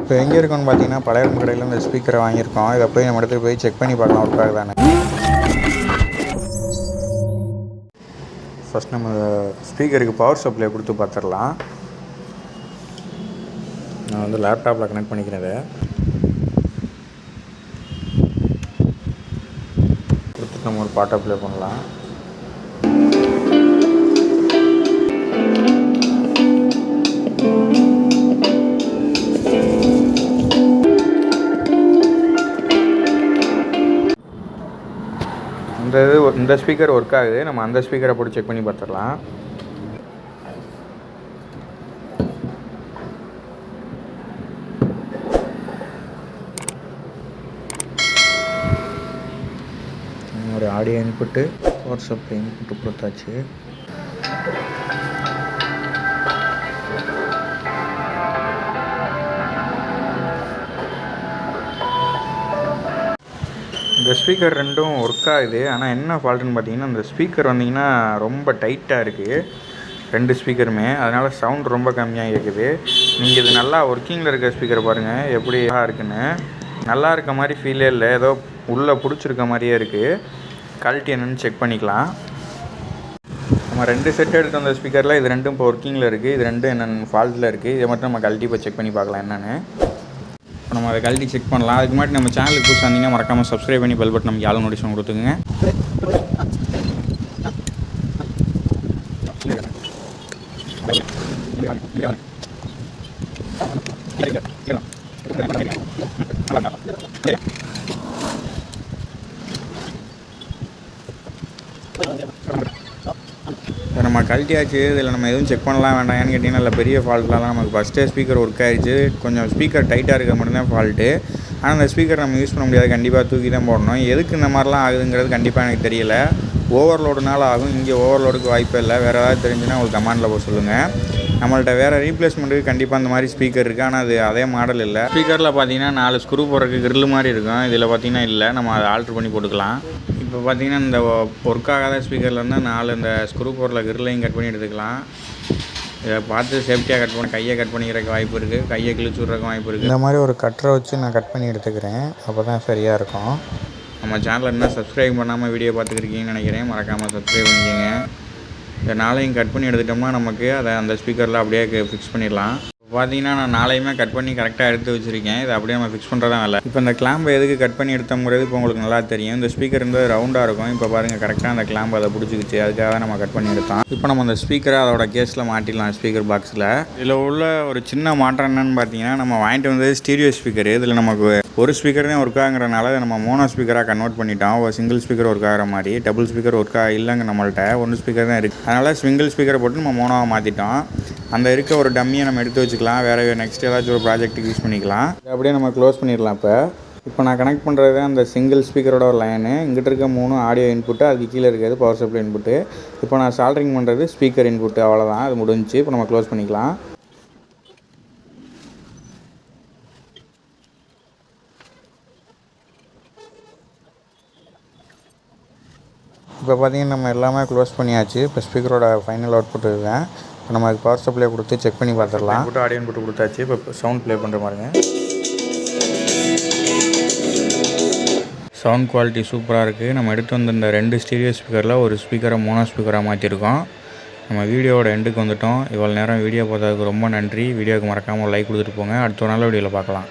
இப்போ எங்கே இருக்கோன்னு பார்த்தீங்கன்னா பழைய கடையில் இந்த ஸ்பீக்கரை வாங்கியிருக்கோம். இதை போய் நம்ம இடத்துக்கு போய் செக் பண்ணி பார்க்கலாம் ஒர்க் ஆகுதானே. ஃபஸ்ட் நம்ம ஸ்பீக்கருக்கு பவர் சப்ளை கொடுத்து பார்த்துடலாம். நான் வந்து லேப்டாப்பில் கனெக்ட் பண்ணிக்கிறேன். கொடுத்துட்டு நம்ம ஒரு பாட்டை ப்ளே பண்ணலாம். இந்த ஸ்பீக்கர் ஒர்க் ஆகுது. நம்ம அந்த ஸ்பீக்கரை போட்டு செக் பண்ணி பார்த்துடலாம். ஒரு audio input, power supply input கொடுத்தாச்சு. இந்த ஸ்பீக்கர் ரெண்டும் ஒர்க் ஆகுது. ஆனால் என்ன ஃபால்ட்டுன்னு பார்த்தீங்கன்னா, இந்த ஸ்பீக்கர் வந்தீங்கன்னா ரொம்ப டைட்டாக இருக்குது ரெண்டு ஸ்பீக்கருமே. அதனால் சவுண்ட் ரொம்ப கம்மியாக கேட்குது. நீங்கள் இது நல்லா ஒர்க்கிங்கில் இருக்க ஸ்பீக்கரை பாருங்கள் எப்படி இருக்குன்னு. நல்லா இருக்க மாதிரி ஃபீலே இல்லை, ஏதோ உள்ளே பிடிச்சிருக்க மாதிரியே இருக்குது. குவாலிட்டி என்னென்னு செக் பண்ணிக்கலாம். நம்ம 2 செட் எடுத்து வந்த ஸ்பீக்கரில் இது ரெண்டும் இப்போ ஒர்க்கிங்கில் இருக்குது. இது ரெண்டும் என்னென்ன ஃபால்ட்டில் இருக்குது, இதை மட்டும் நம்ம கழட்டி இப்போ செக் பண்ணி பார்க்கலாம் என்னென்னு. இப்போ நம்ம அதை கழட்டி செக் பண்ணலாம். அதுக்கு முன்னாடி நம்ம சேனலுக்கு புதுசாக இருந்தீங்கன்னா மறக்காமல் சப்ஸ்கிரைப் பண்ணி பெல் பட்டன் நமக்கு யாரும் நோட்டிஃபிகேஷன் கொடுத்துங்க. இப்போ நம்ம கழட்டியாச்சு. இதில் நம்ம எதுவும் செக் பண்ணலாம் வேண்டாம். ஏன்னு கேட்டிங்கன்னா இல்லை பெரிய ஃபால்ட்லாம் நமக்கு ஃபஸ்ட்டே ஸ்பீக்கர் ஒர்க் ஆகிடுச்சு. கொஞ்சம் ஸ்பீக்கர் டைட்டாக இருக்க மட்டும்தான் ஃபால்ட்டு. ஆனால் அந்த ஸ்பீக்கர் நம்ம யூஸ் பண்ண முடியாது, கண்டிப்பாக தூக்கி தான் போடணும். எதுக்கு இந்த மாதிரிலாம் ஆகுதுங்கிறது கண்டிப்பாக எனக்கு தெரியல. ஓவர்லோடுனால ஆகும். இங்கே ஓவர்லோடுக்கு வாய்ப்பே இல்லை. வேறு ஏதாவது தெரிஞ்சுன்னா உங்களுக்கு கமெண்டில் போய் சொல்லுங்கள். நம்மள்ட்ட வேறு ரீப்ளேஸ்மெண்ட்டுக்கு கண்டிப்பாக அந்த மாதிரி ஸ்பீக்கர் இருக்குது. ஆனால் அது அதே மாடல் இல்லை. ஸ்பீக்கரில் பார்த்தீங்கன்னா 4 ஸ்க்ரூ போடுறதுக்கு கிரில் மாதிரி இருக்கும். இதில் பார்த்தீங்கன்னா இல்லை, நம்ம அதை ஆல்ட்ரு பண்ணி போட்டுக்கலாம். இப்போ பார்த்தீங்கன்னா இந்த ஒர்க் ஆகாத ஸ்பீக்கரில் இருந்தால் 4 இந்த ஸ்க்ரூ போடுற கிரில்லையும் கட் பண்ணி எடுத்துக்கலாம். இதை பார்த்து சேஃப்டியாக கட் பண்ணி கையை கட் பண்ணிக்கிறதுக்கு வாய்ப்பு இருக்குது, கையை கிழிச்சு விட்றதுக்கு வாய்ப்பு இருக்குது. இந்த மாதிரி ஒரு கட்டரை வச்சு நான் கட் பண்ணி எடுத்துக்கிறேன், அப்போ தான் சரியாக இருக்கும். நம்ம சேனலில் என்ன சப்ஸ்கிரைப் பண்ணாமல் வீடியோ பார்த்துக்கிருக்கீங்கன்னு நினைக்கிறேன். மறக்காமல் சப்ஸ்கிரைப் பண்ணிக்கோங்க. இந்த 4ஐயும் கட் பண்ணி எடுத்துட்டோம்னா நமக்கு அதை அந்த ஸ்பீக்கரில் அப்படியே ஃபிக்ஸ் பண்ணிடலாம். பார்த்தீங்கன்னா நான் 4ஐயுமே கட் பண்ணி கரெக்டாக எடுத்து வச்சுருக்கேன். இதை அப்படியே நம்ம ஃபிக்ஸ் பண்ணுறதா இல்லை. இப்போ இந்த கிளாம்பை எதுக்கு கட் பண்ணி எடுத்தோங்கிறது இப்போ உங்களுக்கு நல்லா தெரியும். இந்த ஸ்பீக்கர் இருந்தால் ரவுண்டாக இருக்கும். இப்போ பாருங்கள் கரெக்டாக அந்த கிளாம்பை அதை பிடிச்சிக்கிச்சு. அதுக்காக நம்ம கட் பண்ணி எடுத்தோம். இப்போ நம்ம அந்த ஸ்பீக்கரை அதோட கேஸில் மாட்டிடலாம் ஸ்பீக்கர் பாக்ஸில். இதில் உள்ள ஒரு சின்ன மாற்றம் என்னென்னு பார்த்தீங்கன்னா, நம்ம வாங்கிட்டு வந்தது ஸ்டீரியோ ஸ்பீக்கர். இதில் நமக்கு ஒரு ஸ்பீக்கர் தான் ஒர்க் ஆகுறனால நம்ம மோனோ ஸ்பீக்கராக கன்வெர்ட் பண்ணிட்டோம். ஒரு சிங்கிள் ஸ்பீக்கர் ஒர்க் ஆகிற மாதிரி. டபுள் ஸ்பீக்கர் ஒர்க் இல்லைங்க, நம்மள்ட்ட 1 ஸ்பீக்கர் தான் இருக்குது. அதனால் சிங்கிள் ஸ்பீக்கரை போட்டு நம்ம மோனோவாக மாற்றிட்டோம். அந்த இருக்க ஒரு டம்மியை நம்ம எடுத்து வச்சுக்கலாம். வேறு நெக்ஸ்ட் ஏதாச்சும் ஒரு ப்ராஜெக்ட்டுக்கு யூஸ் பண்ணிக்கலாம். அப்படியே நம்ம க்ளோஸ் பண்ணிடலாம். இப்போ நான் கனெக்ட் பண்ணுறது அந்த சிங்கிள் ஸ்பீக்கரோட ஒரு லைனு. இங்கிட்ட இருக்க 3 ஆடியோ இன்புட்டு, அதுக்கு கீழே இருக்கிறது பவர் சப்ளை இன்புட்டு. இப்போ நான் சால்ட்ரிங் பண்ணுறது ஸ்பீக்கர் இன்புட்டு. அவ்வளோதான், அது முடிஞ்சிச்சு. இப்போ நம்ம க்ளோஸ் பண்ணிக்கலாம். இப்போ பார்த்தீங்கன்னா நம்ம எல்லாமே க்ளோஸ் பண்ணியாச்சு. இப்போ ஸ்பீக்கரோட ஃபைனல் அவுட்புட் இதுதான். இப்போ நம்ம அதுக்கு பவர் சப்ளை கொடுத்து செக் பண்ணி பார்த்துடலாம். ஆடியோ இன்புட் கொடுத்தாச்சு. இப்போ சவுண்ட் ப்ளே பண்ணுற மாதிரிங்க. சவுண்ட் குவாலிட்டி சூப்பராக இருக்குது. நம்ம எடுத்து வந்து இந்த 2 ஸ்டீரியோ ஸ்பீக்கரில் ஒரு ஸ்பீக்கரை மோனோ ஸ்பீக்கராக மாற்றிருக்கோம். நம்ம வீடியோவோட எண்டுக்கு வந்துவிட்டோம். இவ்வளோ நேரம் வீடியோ பார்த்ததுக்கு ரொம்ப நன்றி. வீடியோவுக்கு மறக்காமல் லைக் கொடுத்துட்டு போங்க. அடுத்த ஒரு நல்ல வீடியோவில் பார்க்கலாம்.